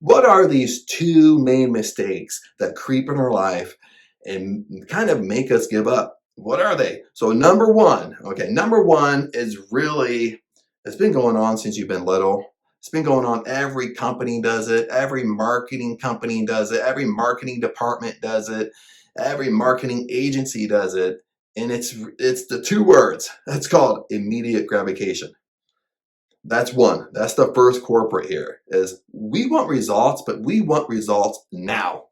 what are these two main mistakes that creep in our life and kind of make us give up? What are they? So number one is really, it's been going on since you've been little. It's been going on. Every company does it. Every marketing company does it. Every marketing department does it. Every marketing agency does it. And it's the two words. It's called immediate gratification. That's one. That's the first corporate here is we want results, but we want results now.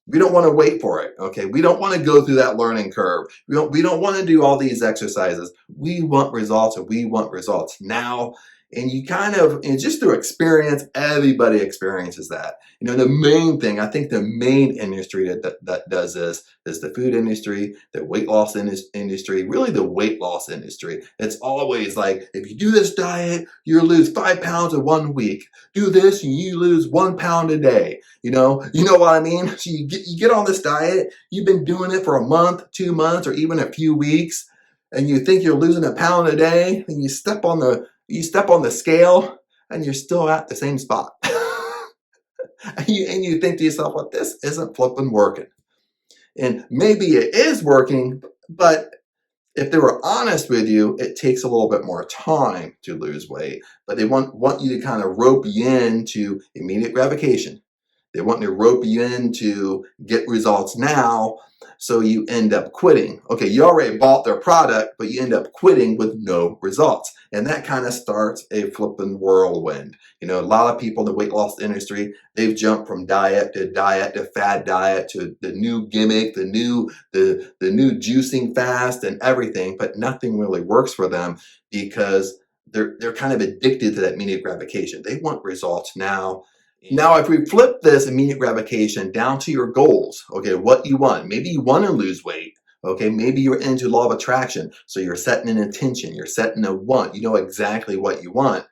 We don't want to wait for it. Okay. We don't want to go through that learning curve. We don't want to do all these exercises. We want results, and we want results now. And you kind of, and just through experience, everybody experiences that. The main thing, I think the main industry that does this is the food industry, the weight loss industry, really the weight loss industry. It's always like, if you do this diet, you lose 5 pounds in 1 week. Do this and you lose 1 pound a day. You know what I mean? So you get on this diet, you've been doing it for a month, 2 months, or even a few weeks, and you think you're losing a pound a day, and you step on the scale and you're still at the same spot. and you think to yourself, well, this isn't flipping working. And maybe it is working, but if they were honest with you, it takes a little bit more time to lose weight. But they want you to kind of rope you into immediate gratification. They want to rope you in to get results now, so you end up quitting. Okay, you already bought their product, but you end up quitting with no results. And that kind of starts a flipping whirlwind. A lot of people in the weight loss industry, they've jumped from diet to fad diet to the new gimmick, the new juicing fast and everything, but nothing really works for them because they're kind of addicted to that immediate gratification. They want results now. Now, if we flip this immediate gratification down to your goals, okay, what you want. Maybe you want to lose weight. Okay, maybe you're into law of attraction. So you're setting an intention, you're setting a want. You know exactly what you want,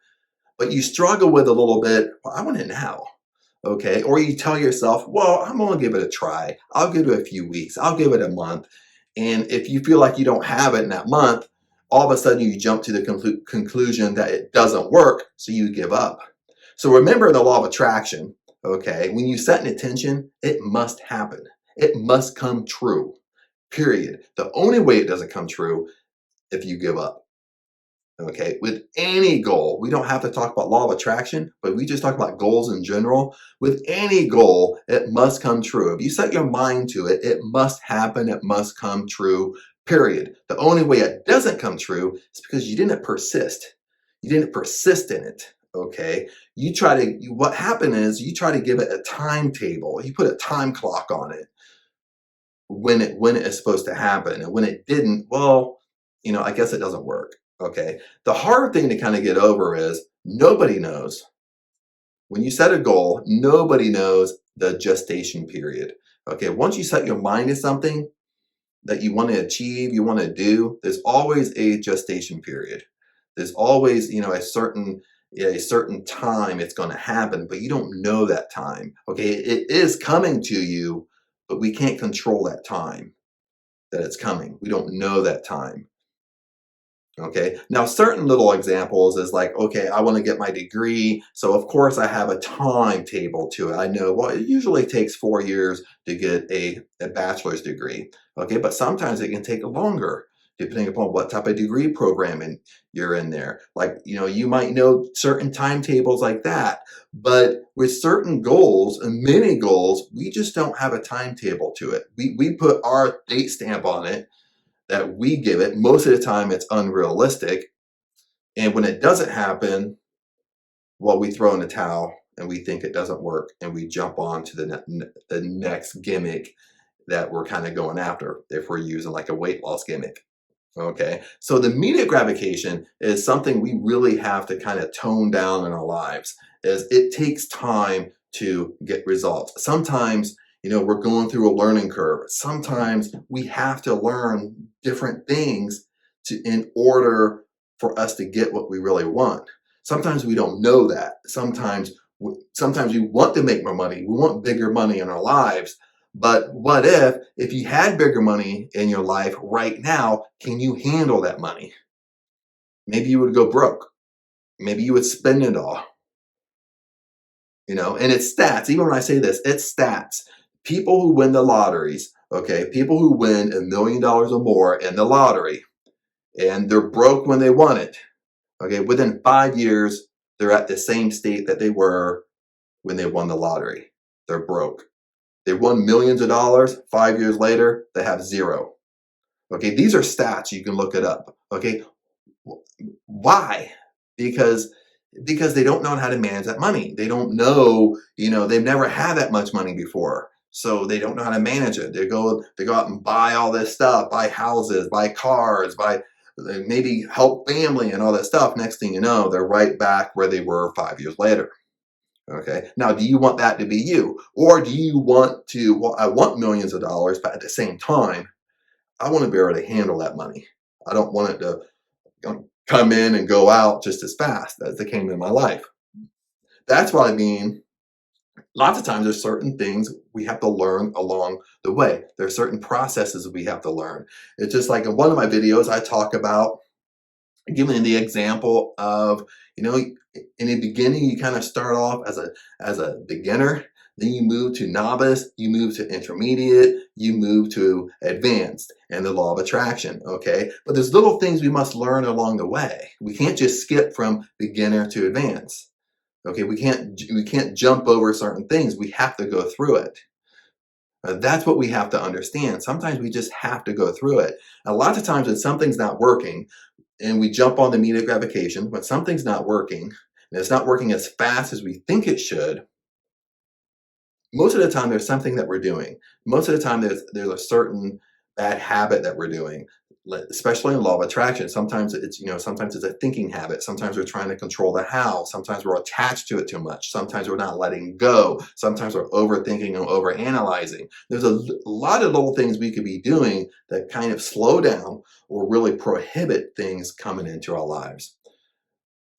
but you struggle with a little bit, well, I want it now. Okay, or you tell yourself, well, I'm going to give it a try. I'll give it a few weeks. I'll give it a month. And if you feel like you don't have it in that month, all of a sudden you jump to the conclusion that it doesn't work, so you give up. So remember the law of attraction, okay? When you set an intention, it must happen. It must come true, period. The only way it doesn't come true if you give up, okay? With any goal, we don't have to talk about law of attraction, but we just talk about goals in general. With any goal, it must come true. If you set your mind to it, it must happen. It must come true, period. The only way it doesn't come true is because you didn't persist. You didn't persist in it. Okay, what happened is you try to give it a timetable. You put a time clock on it when it is supposed to happen. And when it didn't, well, I guess it doesn't work. Okay. The hard thing to kind of get over is nobody knows. When you set a goal, nobody knows the gestation period. Okay. Once you set your mind to something that you want to achieve, you want to do, there's always a gestation period. There's always, a certain time it's going to happen, but you don't know that time. Okay, it is coming to you, but we can't control that time that it's coming. We don't know that time. Okay, now certain little examples is like, okay, I want to get my degree, so of course I have a timetable to it. I know, well, it usually takes 4 years to get a bachelor's degree. Okay, but sometimes it can take longer, depending upon what type of degree program you're in there. Like, you might know certain timetables like that, but with certain goals and many goals, we just don't have a timetable to it. We put our date stamp on it that we give it. Most of the time it's unrealistic. And when it doesn't happen, well, we throw in the towel and we think it doesn't work, and we jump on to the next gimmick that we're kind of going after if we're using like a weight loss gimmick. Okay, so the immediate gratification is something we really have to kind of tone down in our lives, as it takes time to get results. Sometimes, we're going through a learning curve. Sometimes we have to learn different things in order for us to get what we really want. Sometimes we don't know that. Sometimes we want to make more money. We want bigger money in our lives. But what if you had bigger money in your life right now, can you handle that money? Maybe you would go broke. Maybe you would spend it all. And it's stats. Even when I say this, it's stats. People who win the lotteries, okay, people who win $1 million or more in the lottery, and they're broke when they won it, okay, within 5 years, they're at the same state that they were when they won the lottery. They're broke. They won millions of dollars. 5 years later, they have zero. Okay, these are stats. You can look it up. Okay, why? Because they don't know how to manage that money. They don't know, they've never had that much money before. So they don't know how to manage it. They go out and buy all this stuff, buy houses, buy cars, buy maybe help family and all that stuff. Next thing you know, they're right back where they were 5 years later. Okay. Now, do you want that to be you? Or do you want to, well, I want millions of dollars, but at the same time, I want to be able to handle that money. I don't want it to come in and go out just as fast as it came in my life. That's what I mean. Lots of times there's certain things we have to learn along the way. There are certain processes we have to learn. It's just like in one of my videos, I talk about giving the example of, in the beginning, you kind of start off as a beginner, then you move to novice, you move to intermediate, you move to advanced, and the law of attraction, okay? But there's little things we must learn along the way. We can't just skip from beginner to advanced, okay? We can't jump over certain things. We have to go through it. That's what we have to understand. Sometimes we just have to go through it. A lot of times when something's not working, and we jump on the immediate gratification, but something's not working, and it's not working as fast as we think it should, most of the time there's something that we're doing. Most of the time there's a certain bad habit that we're doing, especially in law of attraction. Sometimes it's a thinking habit. Sometimes we're trying to control the how. Sometimes we're attached to it too much. Sometimes we're not letting go. Sometimes we're overthinking and overanalyzing. There's a lot of little things we could be doing that kind of slow down or really prohibit things coming into our lives.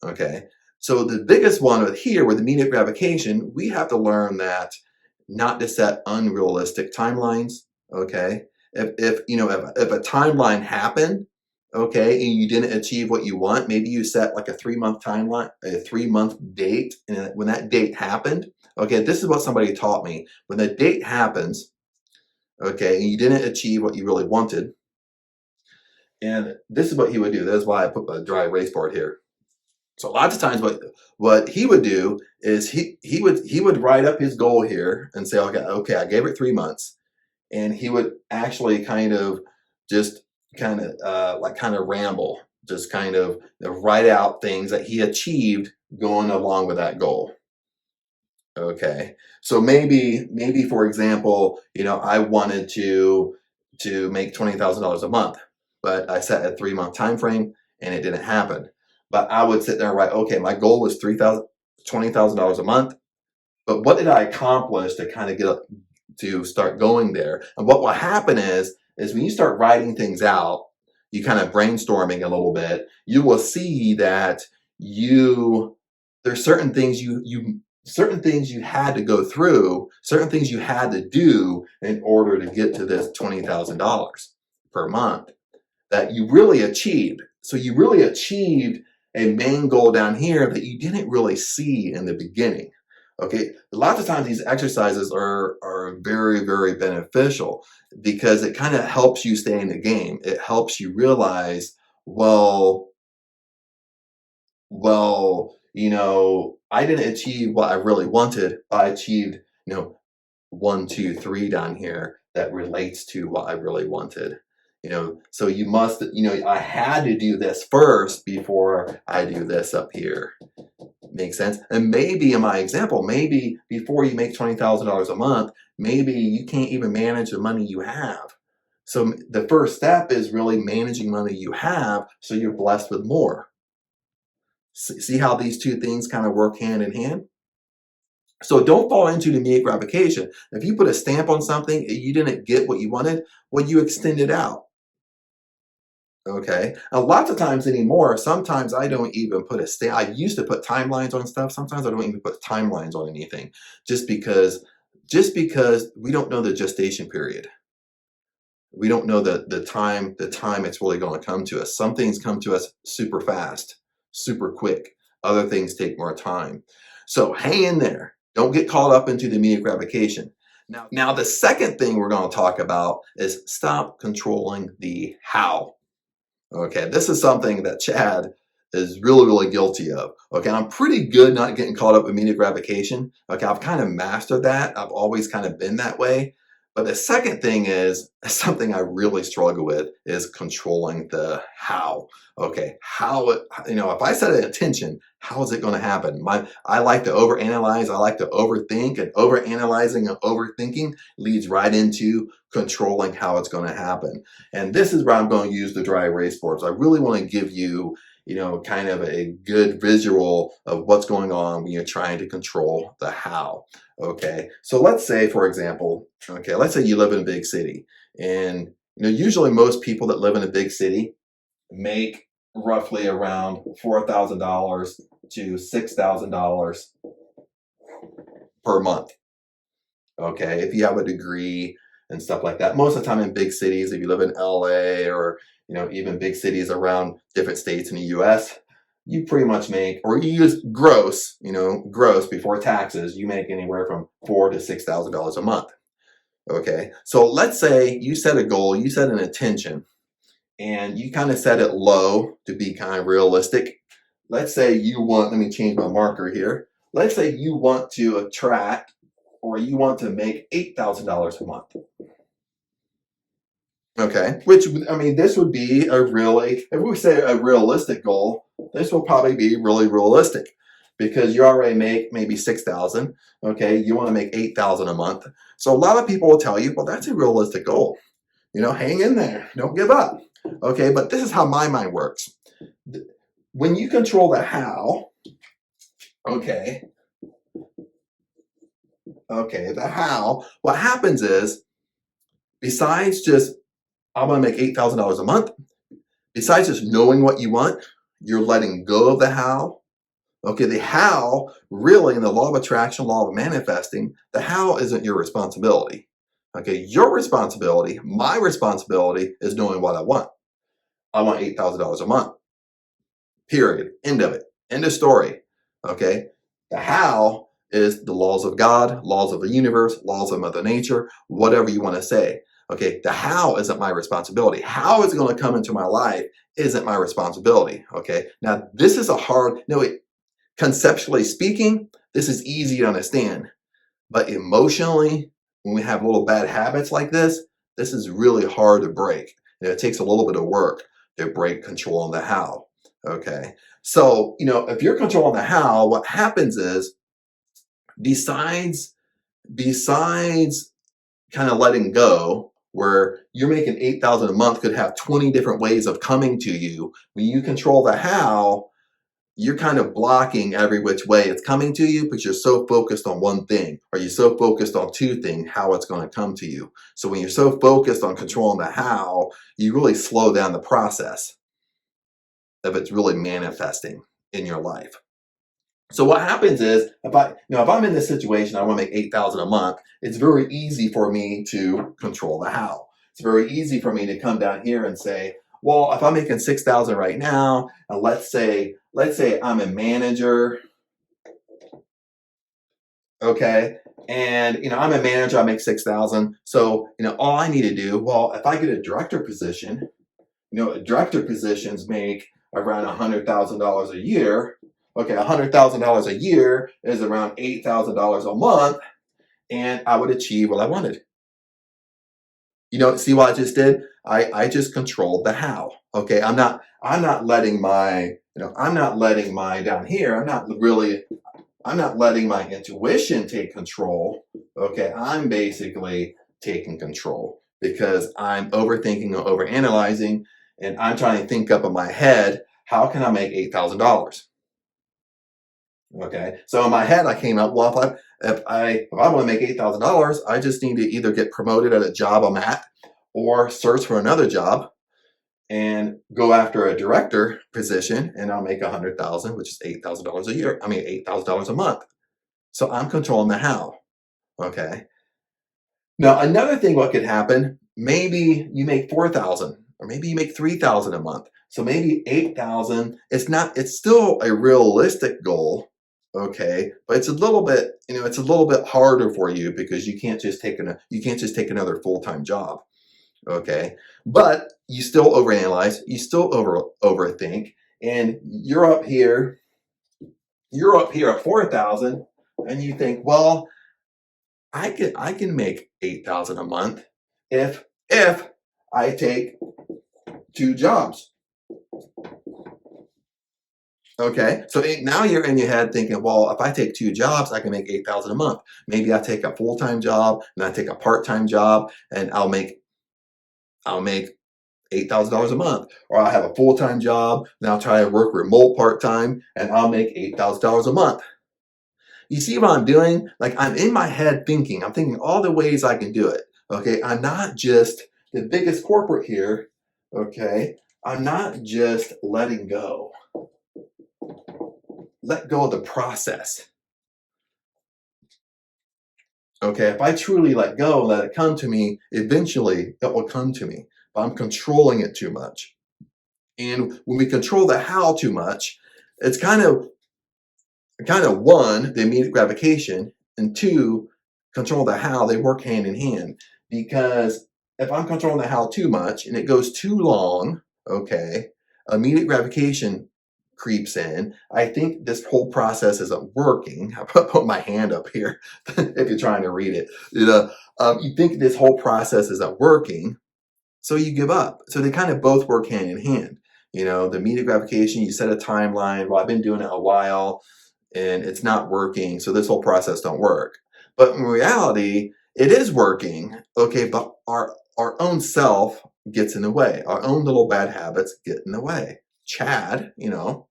Okay. So the biggest one with immediate gratification, we have to learn that not to set unrealistic timelines. Okay. If a timeline happened, okay, and you didn't achieve what you want, maybe you set like a 3-month timeline, a 3-month date, and when that date happened, okay, this is what somebody taught me. When the date happens, okay, and you didn't achieve what you really wanted, and this is what he would do. That's why I put a dry erase board here. So lots of times what he would do is he would write up his goal here and say, okay, I gave it 3 months. And he would actually kind of ramble, just kind of write out things that he achieved going along with that goal. Okay. So maybe for example, I wanted to make $20,000 a month, but I set a 3-month time frame and it didn't happen. But I would sit there and write, okay, my goal was $20,000 a month, but what did I accomplish to kind of to start going there? And what will happen is when you start writing things out, you kind of brainstorming a little bit, you will see that there's certain things you had to go through, certain things you had to do in order to get to this $20,000 per month that you really achieved. So you really achieved a main goal down here that you didn't really see in the beginning. Okay, lots of times these exercises are very, very beneficial because it kind of helps you stay in the game. It helps you realize, well, I didn't achieve what I really wanted. I achieved, 1, 2, 3 down here that relates to what I really wanted. So you must, I had to do this first before I do this up here. Makes sense? And maybe in my example, maybe before you make $20,000 a month, maybe you can't even manage the money you have. So the first step is really managing money you have so you're blessed with more. See how these two things kind of work hand in hand? So don't fall into the immediate gratification. If you put a stamp on something and you didn't get what you wanted, well, you extend it out. Okay. A lot of times anymore, sometimes I don't even put a stamp. I used to put timelines on stuff. Sometimes I don't even put timelines on anything just because we don't know the gestation period. We don't know the time it's really going to come to us. Some things come to us super fast, super quick. Other things take more time. So hang in there. Don't get caught up into the immediate gratification. Now the second thing we're going to talk about is stop controlling the how. Okay, this is something that Chad is really, really guilty of. Okay, I'm pretty good not getting caught up in immediate gratification. Okay, I've kind of mastered that. I've always kind of been that way. But the second thing is something I really struggle with is controlling the how. Okay, how it, if I set an intention, how is it going to happen? I like to overanalyze, I like to overthink, and overanalyzing and overthinking leads right into controlling how it's going to happen. And this is where I'm going to use the dry erase boards. I really want to give you, kind of a good visual of what's going on when you're trying to control the how. Okay, so let's say, for example, let's say you live in a big city, and usually most people that live in a big city make roughly around $4,000 to $6,000 per month. Okay, if you have a degree and stuff like that. Most of the time in big cities, if you live in LA or even big cities around different states in the US, you pretty much make, or you use gross, gross before taxes, you make anywhere from $4,000 to $6,000 a month. Okay, so let's say you set a goal, you set an intention, and you kind of set it low to be kind of realistic. Let's say you want, let me change my marker here. Let's say you want to attract, or you want to make $8,000 a month. Okay, which, this would be if we say a realistic goal, this will probably be really realistic because you already make maybe 6,000. Okay, you want to make 8,000 a month. So a lot of people will tell you, well, that's a realistic goal. Hang in there, don't give up. Okay, but this is how my mind works. When you control the how, the how, what happens is, besides just, I want to make $8,000 a month, besides just knowing what you want, you're letting go of the how. Okay, the how, really, in the law of attraction, law of manifesting, the how isn't your responsibility. Okay, your responsibility, my responsibility, is knowing what I want. I want $8,000 a month. Period. End of it. End of story. Okay, the how is the laws of God, laws of the universe, laws of Mother Nature, whatever you want to say. Okay, the how isn't my responsibility. How it's going to come into my life isn't my responsibility. Okay, now this is conceptually speaking, this is easy to understand, but emotionally, when we have little bad habits like this is really hard to break. It takes a little bit of work to break control on the how. Okay, so if you're controlling the how, what happens is, besides kind of letting go, where you're making $8,000 a month could have 20 different ways of coming to you. When you control the how, you're kind of blocking every which way it's coming to you, but you're so focused on one thing, or you're so focused on two things, how it's going to come to you. So when you're so focused on controlling the how, you really slow down the process of it's really manifesting in your life. So what happens is, if I'm in this situation, I want to make $8,000 a month, it's very easy for me to control the how. It's very easy for me to come down here and say, well, if I'm making 6,000 right now, and let's say I'm a manager, okay, and I'm a manager, I make 6,000. So all I need to do, well, if I get a director position, director positions make around $100,000 a year. Okay, $100,000 a year is around $8,000 a month, and I would achieve what I wanted. See what I just did? I just controlled the how. Okay, I'm not letting my down here. I'm not letting my intuition take control. Okay, I'm basically taking control because I'm overthinking or overanalyzing, and I'm trying to think up in my head, how can I make $8,000? Okay, so in my head, I came up, well, if I want to make $8,000, I just need to either get promoted at a job I'm at, or search for another job and go after a director position, and I'll make $100,000, which is $8,000 a year. $8,000 a month. So I'm controlling the how. Okay. Now another thing, what could happen? Maybe you make 4,000, or maybe you make 3,000 a month. So maybe 8,000. It's still a realistic goal. Okay, but it's a little bit, it's a little bit harder for you because you can't just take another full-time job. Okay, but you still overanalyze, you still overthink, and you're up here at 4,000, and you think, well, I can make 8,000 a month if I take two jobs. Okay, so now you're in your head thinking, well, if I take two jobs, I can make 8,000 a month. Maybe I take a full-time job and I take a part-time job, and I'll make $8,000 a month. Or I'll have a full-time job and I'll try to work remote part-time and I'll make $8,000 a month. You see what I'm doing? Like, I'm in my head thinking, I'm thinking all the ways I can do it. Okay, I'm not just the biggest corporate here. Okay, I'm not just letting go. Let go of the process. Okay, if I truly let go and let it come to me, eventually it will come to me. But I'm controlling it too much. And when we control the how too much, it's kind of one, the immediate gratification, and two, control the how. They work hand in hand. Because if I'm controlling the how too much and it goes too long, okay, immediate gratification creeps in. I think this whole process isn't working. I put my hand up here if you're trying to read it. You think this whole process isn't working, so you give up. So they kind of both work hand in hand. The immediate gratification, you set a timeline. Well, I've been doing it a while and it's not working, so this whole process don't work. But in reality, it is working. Okay, but our own self gets in the way. Our own little bad habits get in the way. Chad,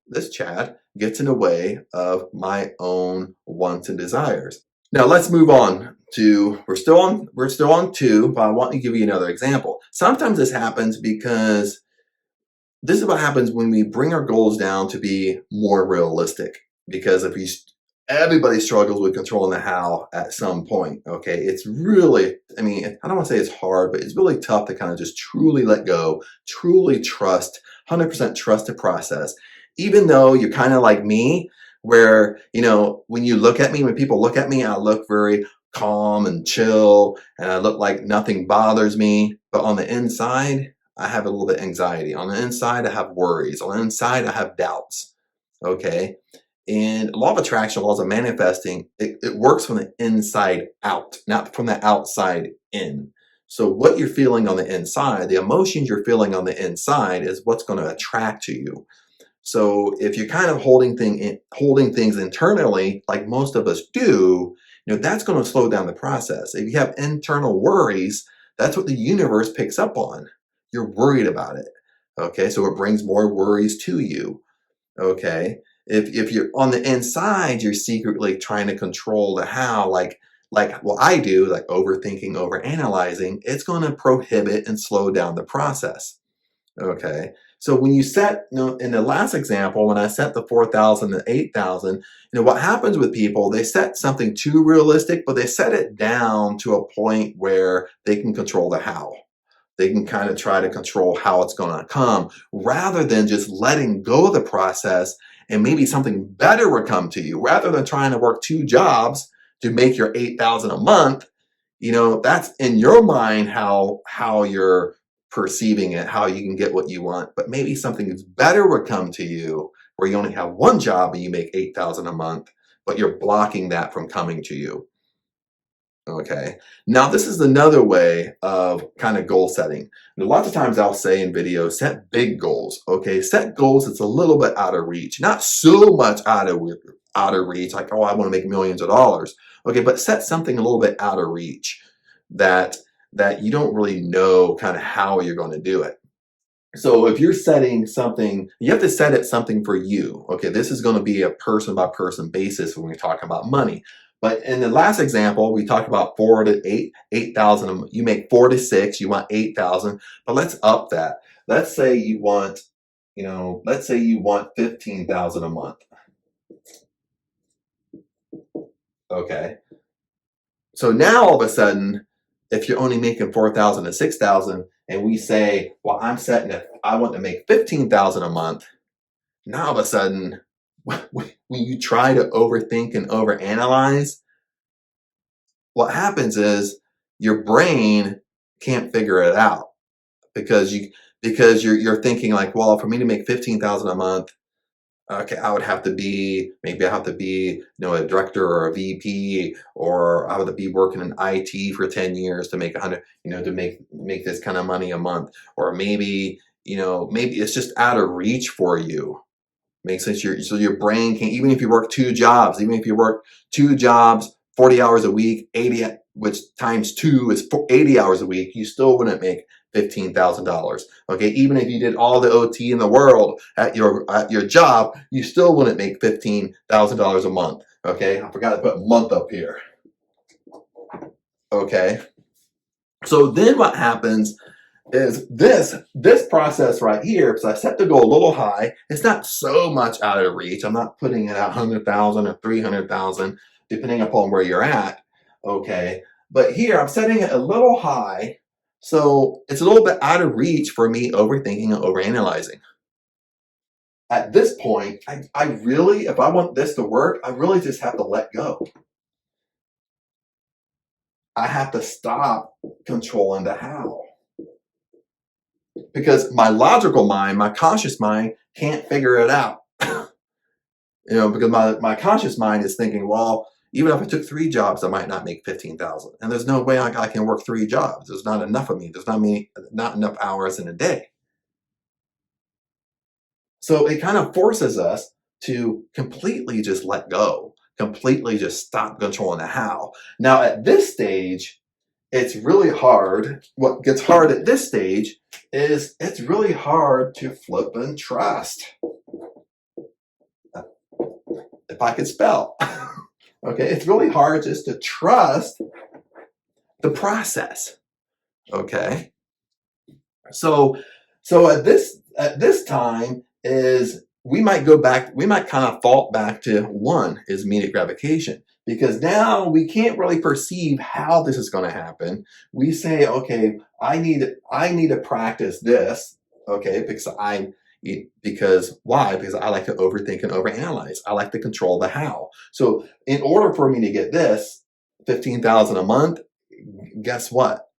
this Chad gets in the way of my own wants and desires. Now let's move on to we're still on two, but I want to give you another example. Sometimes this happens because this is what happens when we bring our goals down to be more realistic. Because everybody struggles with controlling the how at some point. Okay, it's really, I don't want to say it's hard, but it's really tough to kind of just truly let go, truly trust, 100% trust the process. Even though you're kind of like me, where when people look at me, I look very calm and chill, and I look like nothing bothers me. But on the inside, I have a little bit of anxiety. On the inside, I have worries. On the inside, I have doubts. Okay. And law of attraction, laws of manifesting, it works from the inside out, not from the outside in. So what you're feeling on the inside, the emotions you're feeling on the inside is what's going to attract to you. So if you're kind of holding things internally, like most of us do, that's going to slow down the process. If you have internal worries, that's what the universe picks up on. You're worried about it. Okay, so it brings more worries to you. Okay, if you're on the inside, you're secretly trying to control the how, like what I do, like overthinking, overanalyzing. It's going to prohibit and slow down the process. Okay, so when you set, in the last example, when I set the 4,000 and 8,000, what happens with people? They set something too realistic, but they set it down to a point where they can control the how. They can kind of try to control how it's going to come rather than just letting go of the process, and maybe something better would come to you rather than trying to work two jobs to make your 8,000 a month. That's in your mind how you're perceiving it, how you can get what you want, but maybe something better would come to you where you only have one job and you make 8,000 a month, but you're blocking that from coming to you. Okay. Now, this is another way of kind of goal setting. And lots of times I'll say in videos, set big goals. Okay. Set goals that's a little bit out of reach, not so much out of reach, like, oh, I want to make millions of dollars. Okay. But set something a little bit out of reach that you don't really know kind of how you're going to do it. So if you're setting something, you have to set it something for you. Okay. This is going to be a person by person basis when we talk about money. But in the last example, we talked about 4 to 8,000. You make 4 to 6, you want 8,000, but let's up that. Let's say you want 15,000 a month. Okay. So now all of a sudden, if you're only making 4,000 to 6,000, and we say, well, I want to make 15,000 a month. Now all of a sudden, when you try to overthink and overanalyze, what happens is your brain can't figure it out because you're thinking like, well, for me to make 15,000 a month, okay, I would have to be, maybe I have to be, a director or a VP, or I would be working in IT for 10 years to make 100, to make this kind of money a month. Or maybe, maybe it's just out of reach for you. Makes sense. So your brain can, even if you work 40 hours a week, 80, which times 2 is 80 hours a week, you still wouldn't make $15,000. Okay, even if you did all the OT in the world at your job, you still wouldn't make $15,000 a month. Okay, I forgot to put month up here. Okay, so then what happens is this process right here, because I set the goal a little high. It's not so much out of reach. I'm not putting it at 100,000 or 300,000, depending upon where you're at. Okay, but here I'm setting it a little high, so it's a little bit out of reach for me overthinking and overanalyzing. At this point, I really, if I want this to work, I really just have to let go. I have to stop controlling the how. Because my logical mind, my conscious mind, can't figure it out. Because my conscious mind is thinking, well, even if I took 3 jobs, I might not make 15,000. And there's no way I can work 3 jobs. There's not enough of me. There's not enough hours in a day. So it kind of forces us to completely just let go, completely just stop controlling the how. Now, at this stage, it's really hard. What gets hard at this stage is it's really hard to flip and trust. If I could spell. Okay, it's really hard just to trust the process. Okay. So at this time is we might kind of fall back to 1 is immediate gratification, because now we can't really perceive how this is going to happen. We say, okay, I need to practice this, okay, because why? Because I like to overthink and overanalyze. I like to control the how. So in order for me to get this 15,000 a month, guess what?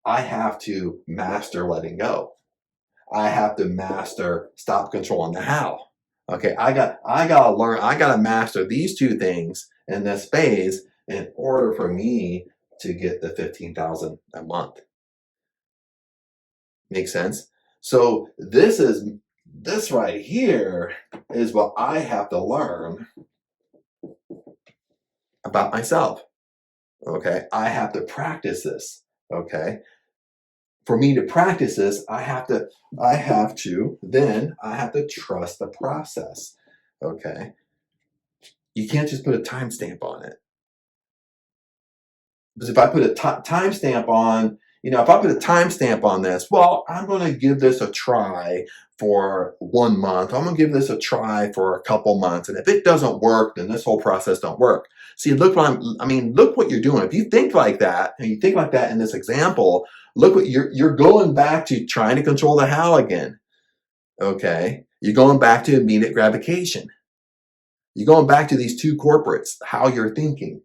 I have to master letting go. I have to master stop controlling the how. Okay, I gotta learn, I gotta master these 2 things in this phase in order for me to get the 15,000 a month. Make sense? So this right here is what I have to learn about myself. Okay, I have to practice this. Okay, for me to practice this, I have to trust the process. Okay, you can't just put a timestamp on it. Because if I put a timestamp on, if I put a timestamp on this, well, I'm going to give this a try for 1 month. I'm going to give this a try for a couple months. And if it doesn't work, then this whole process don't work. See, look what you're doing. If you think like that, and you think like that in this example, look what you're going back to trying to control the how again. Okay. You're going back to immediate gratification. You're going back to these 2 corporates, how you're thinking.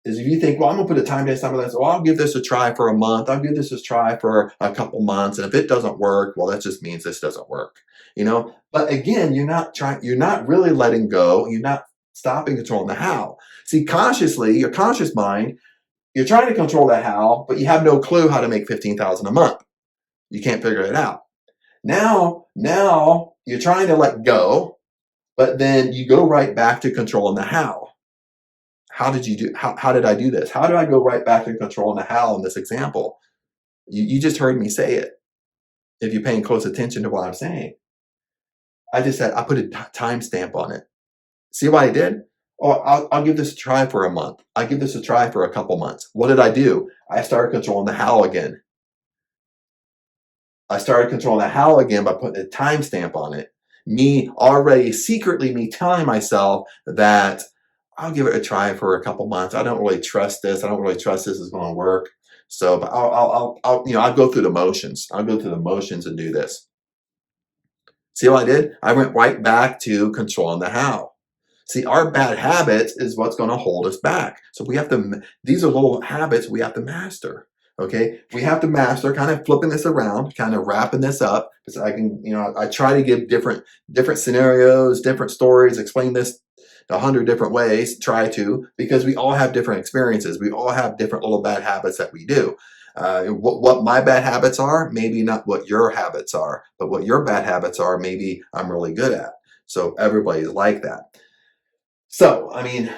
Is if you think, well, I'm going to put a time on this, well, I'll give this a try for a month. I'll give this a try for a couple months. And if it doesn't work, well, that just means this doesn't work, But again, you're not really letting go. You're not stopping controlling the how. See, consciously, your conscious mind, you're trying to control the how, but you have no clue how to make 15,000 a month. You can't figure it out. Now you're trying to let go, but then you go right back to controlling the how. How did I do this? How do I go right back to controlling the how in this example? You just heard me say it. If you're paying close attention to what I'm saying, I just said I put a timestamp on it. See what I did? Oh, I'll give this a try for a month. I'll give this a try for a couple months. What did I do? I started controlling the how again. I started controlling the how again by putting a timestamp on it. Me telling myself that I'll give it a try for a couple months. I don't really trust this. I don't really trust this is going to work. So, but I'll go through the motions. I'll go through the motions and do this. See what I did? I went right back to controlling the how. See, our bad habits is what's going to hold us back. So we have to, these are little habits we have to master. Okay. We have to master kind of flipping this around, kind of wrapping this up. Because I can, I try to give different scenarios, different stories, explain this 100 different ways, because we all have different experiences. We all have different little bad habits that we do. What my bad habits are, maybe not what your habits are, but what your bad habits are, maybe I'm really good at. So everybody's like that. So,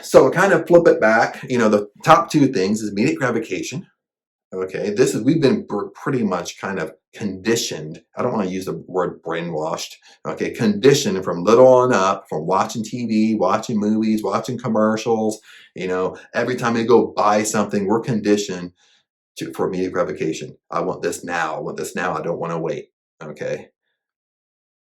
so kind of flip it back, the top two things is immediate gratification. Okay, we've been pretty much kind of conditioned. I don't want to use the word brainwashed. Okay, conditioned from little on up, from watching TV, watching movies, watching commercials. Every time we go buy something, we're conditioned for immediate gratification. I want this now. I want this now. I don't want to wait. Okay.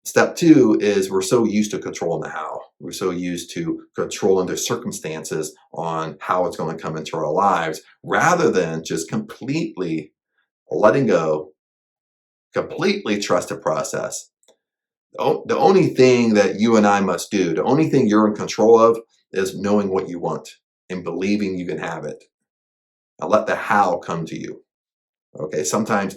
Step two is we're so used to controlling the how. We're so used to controlling the circumstances on how it's going to come into our lives rather than just completely letting go, completely trust the process. The only thing that you and I must do, the only thing you're in control of is knowing what you want and believing you can have it. Now let the how come to you. Okay, sometimes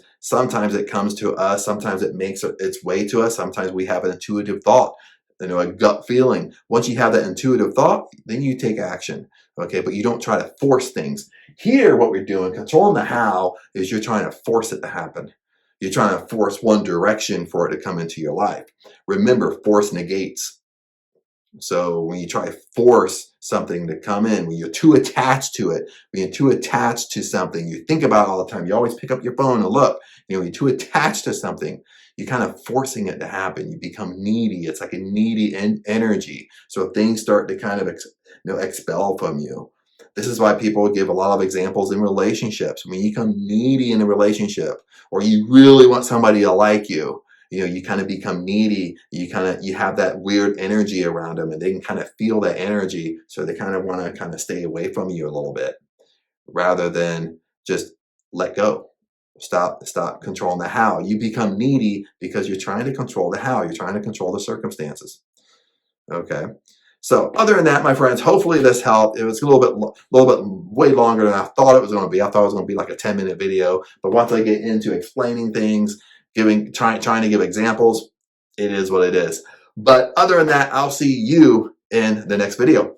it comes to us, sometimes it makes its way to us, sometimes we have an intuitive thought, a gut feeling. Once you have that intuitive thought, then you take action. Okay, but you don't try to force things. Here, what we're doing, controlling the how, is you're trying to force it to happen. You're trying to force one direction for it to come into your life. Remember, force negates. So when you try to force something to come in, when you're too attached to it, when you're too attached to something, you think about it all the time. You always pick up your phone and look. You're too attached to something. You're kind of forcing it to happen. You become needy. It's like a needy energy. So things start to kind of expel from you. This is why people give a lot of examples in relationships. When you become needy in a relationship, or you really want somebody to like you, you kind of become needy. You have that weird energy around them, and they can kind of feel that energy. So they kind of want to kind of stay away from you a little bit rather than just let go. Stop controlling the how. You become needy because you're trying to control the how. You're trying to control the circumstances. Okay. So other than that, my friends, hopefully this helped. It was a little bit way longer than I thought it was going to be. I thought it was going to be like a 10-minute video. But once I get into explaining things, trying to give examples, it is what it is. But other than that, I'll see you in the next video.